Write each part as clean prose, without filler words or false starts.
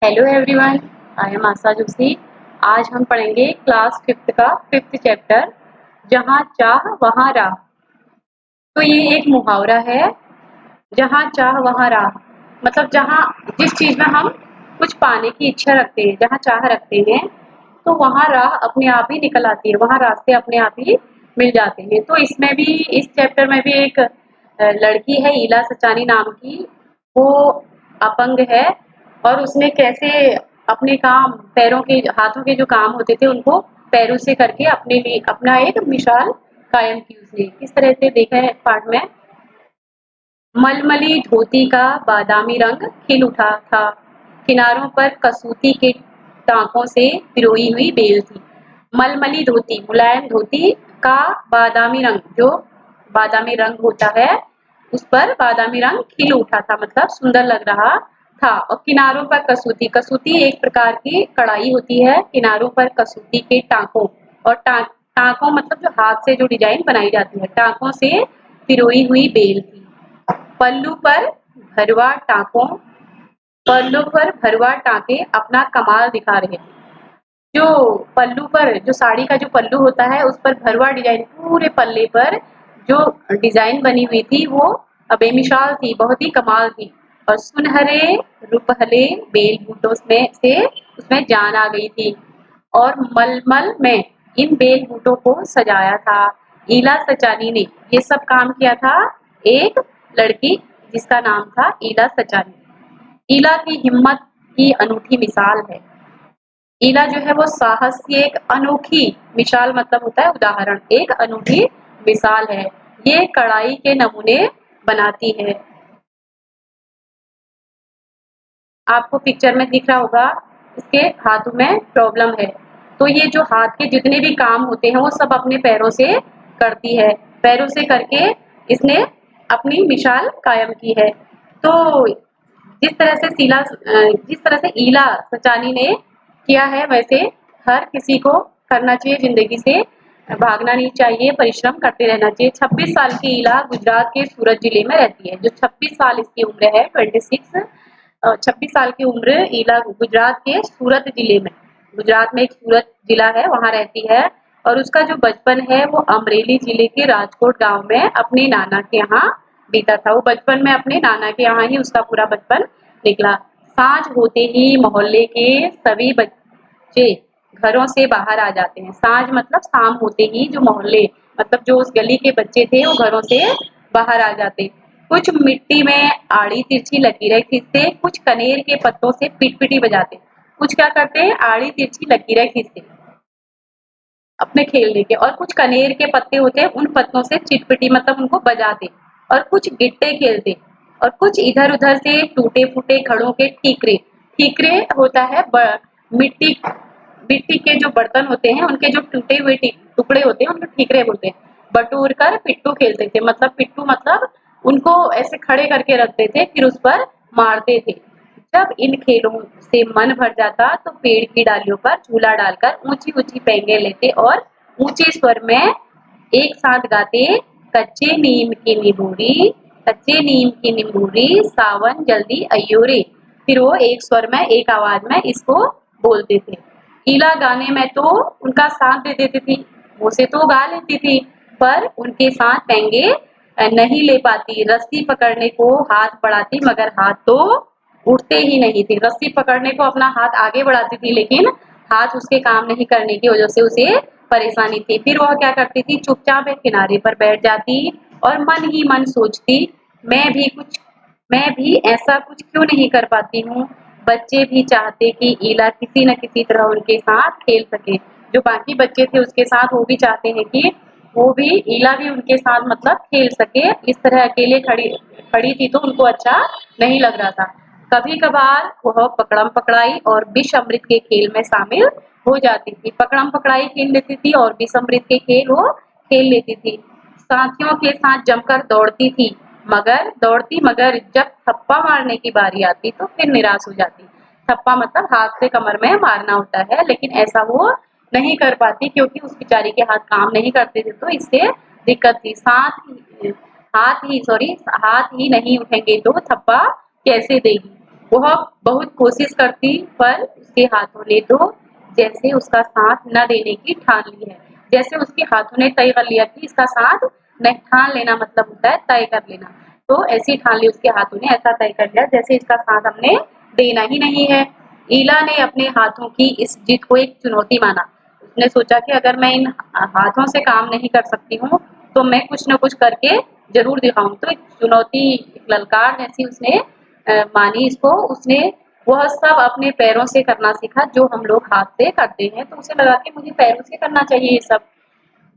Hello everyone, I am आशा जोशी। आज हम पढ़ेंगे क्लास 5th का 5th चैप्टर, जहाँ चाह वहाँ राह। तो ये एक मुहावरा है, जहाँ चाह वहाँ राह। मतलब जहाँ जिस चीज में हम कुछ पाने की इच्छा रखते हैं, जहाँ चाह रखते हैं, तो वहाँ राह अपने आप ही निकल आती है, वहाँ रास्ते अपने आप ही मिल जाते हैं। तो इसमें भी, इस चैप्टर में भी एक लड़की है ईला सचानी नाम की। वो अपंग है और उसने कैसे अपने काम, पैरों के हाथों के जो काम होते थे उनको पैरों से करके अपने लिए अपना एक मिसाल कायम की उसने। किस तरह से देखा है पाठ में। मलमली धोती का बादामी रंग खिल उठा था, किनारों पर कसूती के टाँकों से पिरोई हुई बेल थी। मलमली धोती, मुलायम धोती का बादामी रंग, जो बादामी रंग होता है, उस पर बादामी रंग खिल उठा था, मतलब सुंदर लग रहा था। और किनारों पर कसूती, कसूती एक प्रकार की कढ़ाई होती है, किनारों पर कसूती के टाँकों, और टाँकों मतलब जो हाथ से जो डिजाइन बनाई जाती है, टाँकों से पिरोई हुई बेल थी। पल्लू पर भरवा टाँकों, पल्लू पर भरवा टाँके अपना कमाल दिखा रहे थे। जो पल्लू पर, जो साड़ी का जो पल्लू होता है, उस पर भरवा डिजाइन, पूरे पल्ले पर जो डिजाइन बनी हुई थी वो बेमिसाल थी, बहुत ही कमाल थी। और सुनहरे रुपहले बेल बूटों में से उसमें जान आ गई थी, और मलमल में इन बेल बूटों को सजाया था। ईला सचानी ने ये सब काम किया था, एक लड़की जिसका नाम था ईला सचानी। ईला की हिम्मत की अनूठी मिसाल है। ईला जो है वो साहस की एक अनोखी मिसाल, मतलब होता है उदाहरण, एक अनूठी मिसाल है। ये कढ़ाई के नमूने बनाती है। आपको पिक्चर में दिख रहा होगा, इसके हाथों में प्रॉब्लम है। तो ये जो हाथ के जितने भी काम होते हैं वो सब अपने पैरों से करती है, पैरों से करके इसने अपनी मिसाल कायम की है। तो जिस तरह से ईला सचानी ने किया है, वैसे हर किसी को करना चाहिए, जिंदगी से भागना नहीं चाहिए, परिश्रम करते रहना चाहिए। 26 साल की ईला गुजरात के सूरत जिले में रहती है। जो 26 साल इसकी उम्र है, 26 साल की उम्र ईला गुजरात के सूरत जिले में, गुजरात में एक सूरत जिला है, वहां रहती है। और उसका जो बचपन है वो अमरेली जिले के राजकोट गांव में अपने नाना के यहाँ बीता था। वो बचपन में अपने नाना के यहाँ ही उसका पूरा बचपन निकला। साँझ होते ही मोहल्ले के सभी बच्चे घरों से बाहर आ जाते हैं। साँझ मतलब शाम होते ही जो मोहल्ले, मतलब जो उस गली के बच्चे थे, वो घरों से बाहर आ जाते। कुछ मिट्टी में आड़ी तिरछी लकीरें खींचते, कुछ कनेर के पत्तों से पिटपिटी बजाते। कुछ क्या करते, आड़ी तिरछी लकीरें खींचते अपने खेलने के, और कुछ कनेर के पत्ते होते हैं, उन पत्तों से चिटपिटी मतलब उनको बजाते। और कुछ गिट्टे खेलते, और कुछ इधर उधर से टूटे फूटे घड़ों के ठीकरे, ठीकरे होता है मिट्टी मिट्टी के जो बर्तन होते हैं उनके जो टूटे हुए टुकड़े होते हैं उनको ठीकरे बोलते हैं, बटोर कर पिट्टू खेलते थे। मतलब पिट्टू मतलब उनको ऐसे खड़े करके रखते थे, फिर उस पर मारते थे। जब इन खेलों से मन भर जाता तो पेड़ की डालियों पर झूला डालकर ऊंची ऊंची पेंगे लेते और ऊंचे स्वर में एक साथ गाते, कच्चे नीम की निबूरी, कच्चे नीम की निबूरी, सावन जल्दी अयो रे। फिर वो एक स्वर में, एक आवाज में इसको बोलते थे। ईला गाने में तो उनका साथ दे देती थी, मुँह से तो गा लेती थी, पर उनके साथ पेंगे नहीं ले पाती। रस्सी पकड़ने को हाथ बढ़ाती, मगर हाथ तो उठते ही नहीं थे। रस्सी पकड़ने को अपना हाथ आगे बढ़ाती थी, लेकिन हाथ उसके काम नहीं करने की वजह से उसे परेशानी थी। फिर वह क्या करती थी, चुपचाप एक किनारे पर बैठ जाती और मन ही मन सोचती, मैं भी ऐसा कुछ क्यों नहीं कर पाती हूँ। बच्चे भी चाहते कि ईला किसी न किसी तरह उनके साथ खेल सके। जो बाकी बच्चे थे उसके साथ, वो भी चाहते हैं कि वो भी, ईला भी उनके साथ मतलब खेल सके। इस तरह अकेले खड़ी खड़ी थी तो उनको अच्छा नहीं लग रहा था। कभी कभार वह पकड़म पकड़ाई और विष अमृत के खेल में शामिल हो जाती थी। पकड़म पकड़ाई खेल लेती थी और विष अमृत के खेल वो खेल लेती थी। साथियों के साथ जमकर दौड़ती, मगर जब थप्पा मारने की बारी आती तो फिर निराश हो जाती। थप्पा मतलब हाथ से कमर में मारना होता है, लेकिन ऐसा वो नहीं कर पाती क्योंकि उस बेचारी के हाथ काम नहीं करते थे, तो इससे दिक्कत थी। हाथ ही नहीं उठेंगे तो थप्पा कैसे देगी। वह बहुत कोशिश करती, पर उसके हाथों ने तो जैसे उसका साथ न देने की ठान ली है। जैसे उसके हाथों ने तय कर लिया कि इसका साथ नहीं, ठान लेना मतलब होता है तय कर लेना। तो ऐसी ठान ली उसके हाथों ने, ऐसा तय कर लिया जैसे इसका साथ हमने देना ही नहीं है। ईला ने अपने हाथों की इस जीत को एक चुनौती माना। उसने सोचा कि अगर मैं इन हाथों से काम नहीं कर सकती हूँ, तो मैं कुछ न कुछ करके ज़रूर दिखाऊँ। तो एक चुनौती, एक ललकार जैसी उसने मानी इसको। उसने वह सब अपने पैरों से करना सीखा जो हम लोग हाथ से करते हैं। तो उसे लगा कि मुझे पैरों से करना चाहिए ये सब,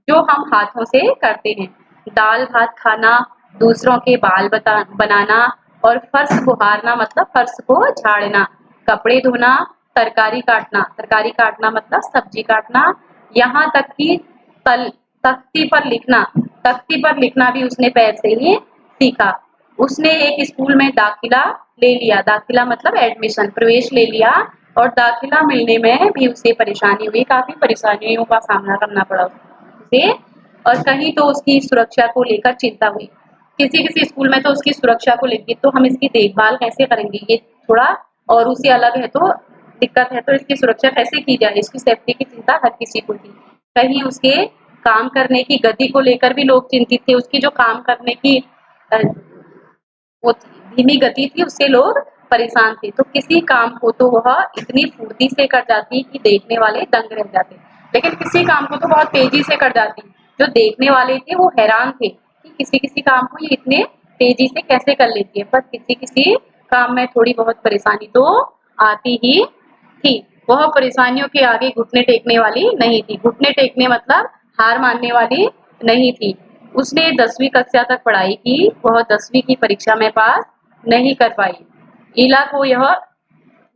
जो हम हाथों से करते हैं। दाल भात खाना, दूसरों के बाल बनाना और फर्श बुहारना मतलब फर्श को झाड़ना, कपड़े धोना, तरकारी काटना मतलब सब्जी काटना, यहाँ तक कि तल तख्ती पर लिखना, तख्ती पर लिखना भी उसने पैर से ही सीखा। उसने एक स्कूल में दाखिला ले लिया, दाखिला मतलब एडमिशन, प्रवेश ले लिया, और दाखिला मिलने में भी उसे परेशानी हुई, काफी परेशानियों का सामना करना पड़ा उसे। और कहीं तो उसकी सुरक्षा को लेकर चिंता हुई। किसी किसी स्कूल में तो उसकी सुरक्षा को लेकर, तो हम इसकी देखभाल कैसे करेंगे, ये थोड़ा और उससे अलग है तो दिक्कत है, तो इसकी सुरक्षा कैसे की जाए, इसकी सेफ्टी की चिंता हर किसी को थी। कहीं उसके काम करने की गति को लेकर भी लोग चिंतित थे। उसकी जो काम करने की अ, वो धीमी गति थी, उससे लोग परेशान थे। तो किसी काम को तो वह इतनी फुर्ती से कर जाती कि देखने वाले दंग रह जाते, लेकिन किसी काम को तो बहुत तेजी से कर जाती। जो देखने वाले थे वो हैरान थे कि किसी किसी काम को ये इतने तेजी से कैसे कर लेती है। पर किसी किसी काम में थोड़ी बहुत परेशानी तो आती ही थी। वह परेशानियों के आगे घुटने टेकने वाली नहीं थी। घुटने टेकने मतलब हार मानने वाली नहीं थी। उसने 10वीं कक्षा तक पढ़ाई की। वह 10वीं की परीक्षा में पास नहीं कर पाई। ईला को यह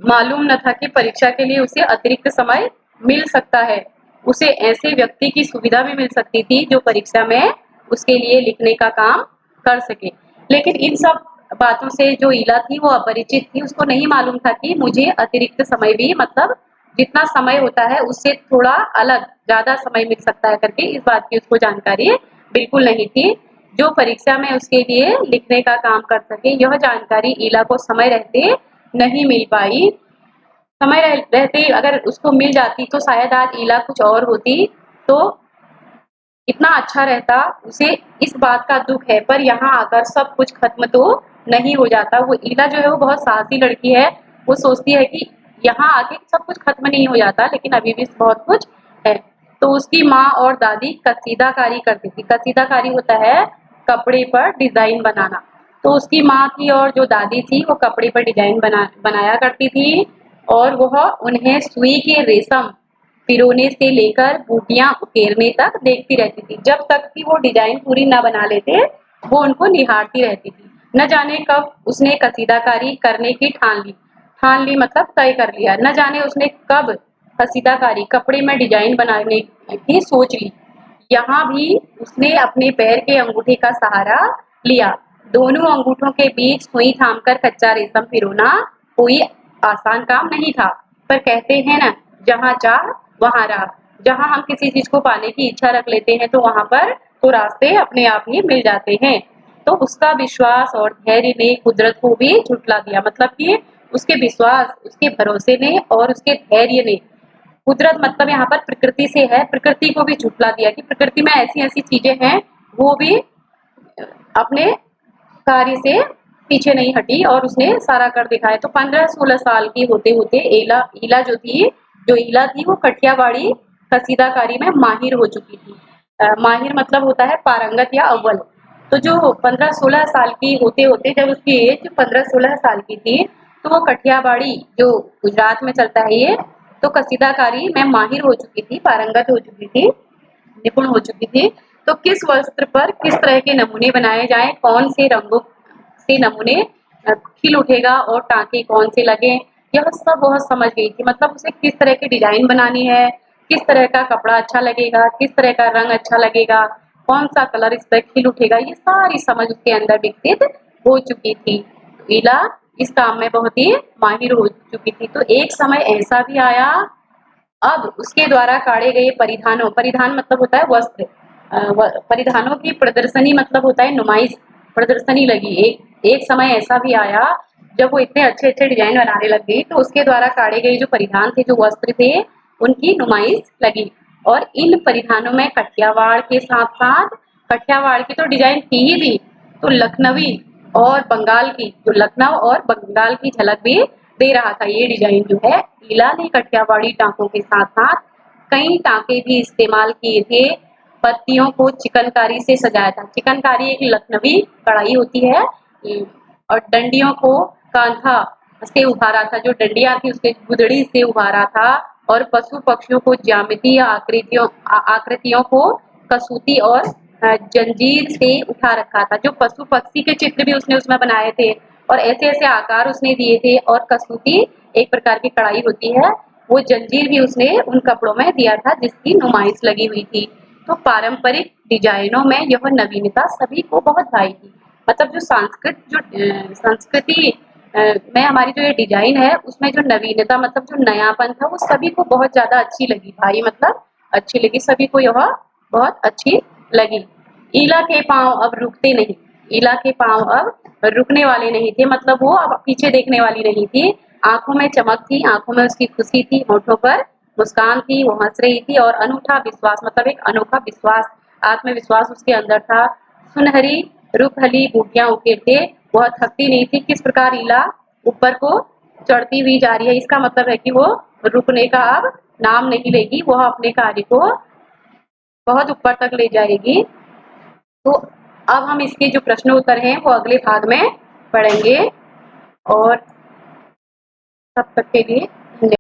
मालूम न था कि परीक्षा के लिए उसे अतिरिक्त समय मिल सकता है। उसे ऐसे व्यक्ति की सुविधा भी मिल सकती थी जो परीक्षा में उसके लिए लिखने का काम कर सके। लेकिन इन सब बातों से जो ईला थी वो अपरिचित थी। उसको नहीं मालूम था कि मुझे अतिरिक्त समय भी मतलब जितना समय होता है उससे थोड़ा अलग ज्यादा समय मिल सकता है करके, इस बात की उसको जानकारी बिल्कुल नहीं थी। जो परीक्षा में उसके लिए लिखने का काम कर सके, यह जानकारी ईला को समय रहते नहीं मिल पाई। समय रहते अगर उसको मिल जाती तो शायद आज ईला कुछ और होती, तो इतना अच्छा रहता। उसे इस बात का दुख है, पर यहाँ आकर सब कुछ खत्म तो नहीं हो जाता। वो ईला जो है वो बहुत साहसी लड़की है। वो सोचती है कि यहाँ आके सब कुछ खत्म नहीं हो जाता, लेकिन अभी भी बहुत कुछ है। तो उसकी माँ और दादी कसीदाकारी करती थी। कसीदाकारी होता है कपड़े पर डिजाइन बनाना। तो उसकी माँ थी और जो दादी थी वो कपड़े पर डिजाइन बनाया करती थी, और वह उन्हें सुई के रेशम पिरोने से लेकर बूटियां उकेरने तक देखती रहती थी। जब तक कि वो डिजाइन पूरी न बना लेते, वो उनको निहारती रहती थी। न जाने कब उसने कसीदाकारी करने की ठान ली मतलब तय कर लिया। न जाने उसने कब कसीदाकारी कपड़े में डिजाइन बनाने की सोच ली। यहाँ भी उसने अपने पैर के अंगूठे का सहारा लिया। दोनों अंगूठों के बीच सुई थामकर कच्चा रेशम पिरोना कोई आसान काम नहीं था। पर कहते हैं ना, जहाँ चाह वहाँ राह। जहाँ हम किसी चीज को पाने की इच्छा रख लेते हैं तो वहां पर तो रास्ते अपने आप ही मिल जाते हैं। तो उसका विश्वास और धैर्य ने कुदरत को भी झुठला दिया। मतलब कि उसके विश्वास, उसके भरोसे ने और उसके धैर्य ने, कुदरत मतलब यहाँ पर प्रकृति से है, प्रकृति को भी झुठला दिया कि प्रकृति में ऐसी ऐसी चीजें हैं। वो भी अपने कार्य से पीछे नहीं हटी और उसने सारा कर दिखाया। तो 15-16 साल की होते होते ईला थी वो कठियावाड़ी कसीदाकारी में माहिर हो चुकी थी। माहिर मतलब होता है पारंगत या अव्वल। तो जो 15-16 साल की होते होते जब उसकी एज 15-16 साल की थी, तो वो कठियावाड़ी जो गुजरात में चलता है ये, तो कसीदाकारी में माहिर हो चुकी थी, पारंगत हो चुकी थी, निपुण हो चुकी थी। तो किस वस्त्र पर किस तरह के नमूने बनाए जाएं, कौन से रंगों से नमूने खिल उठेगा और टाँके कौन से लगे, यह सब वह समझ गई थी। मतलब उसे किस तरह की डिजाइन बनानी है, किस तरह का कपड़ा अच्छा लगेगा, किस तरह का रंग अच्छा लगेगा, कौन सा कलर इस पर खिल उठेगा, ये सारी समझ उसके अंदर विकसित हो चुकी थी। ईला इस काम में बहुत ही माहिर हो चुकी थी। तो एक समय ऐसा भी आया, अब उसके द्वारा काढ़े गए परिधान मतलब होता है वस्त्र, परिधानों की प्रदर्शनी मतलब होता है नुमाइश, प्रदर्शनी लगी। एक समय ऐसा भी आया जब वो इतने अच्छे अच्छे डिजाइन बनाने लग गई तो उसके द्वारा काढ़े गए जो परिधान थे, जो वस्त्र थे, उनकी नुमाइश लगी। और इन परिधानों में कठियावाड़ के साथ साथ, कठियावाड़ की तो डिजाइन थी ही थी, तो लखनवी और बंगाल की, जो लखनऊ और बंगाल की झलक भी दे रहा था ये डिजाइन जो है। ईला ने कठियावाड़ी टाँकों के साथ साथ कई टाँके भी इस्तेमाल किए थे। पत्तियों को चिकनकारी से सजाया था। चिकनकारी एक लखनवी कढ़ाई होती है। और डंडियों को कांधा से उभारा था, जो डंडियां थी उसके गुदड़ी से उभारा था। और पशु पक्षियों को ज्यामितीय आकृतियों को कसूती और जंजीर से उठा रखा था। जो पशु पक्षी के चित्र भी उसने उसमें बनाए थे और ऐसे ऐसे आकार उसने दिए थे। और कसूती एक प्रकार की कढ़ाई होती है, वो जंजीर भी उसने उन कपड़ों में दिया था जिसकी नुमाइश लगी हुई थी। तो पारंपरिक डिजाइनों में यह नवीनता सभी को बहुत भाई थी। मतलब जो संस्कृति में हमारी जो ये डिजाइन है उसमें जो नवीनता, मतलब जो नयापन था, वो सभी को बहुत ज्यादा अच्छी लगी भाई। मतलब अच्छी लगी सभी को, यह बहुत अच्छी लगी। ईला के पांव अब रुकते नहीं। ईला के पांव अब रुकने वाले नहीं थे, मतलब वो अब पीछे देखने वाली नहीं थी। आंखों में चमक थी, आंखों में उसकी खुशी थी, होठों पर मुस्कान थी, वो हंस रही थी। और अनूठा विश्वास, मतलब एक अनोखा विश्वास, आत्मविश्वास उसके अंदर था। सुनहरी रूपहली बूटियां उके थे, वह थकती नहीं थी। किस प्रकार ईला ऊपर को चढ़ती हुई जा रही है, इसका मतलब है कि वो रुकने का अब नाम नहीं लेगी, वह अपने कार्य को बहुत ऊपर तक ले जाएगी। तो अब हम इसके जो प्रश्न उत्तर हैं वो अगले भाग में पढ़ेंगे। और तब तक के लिए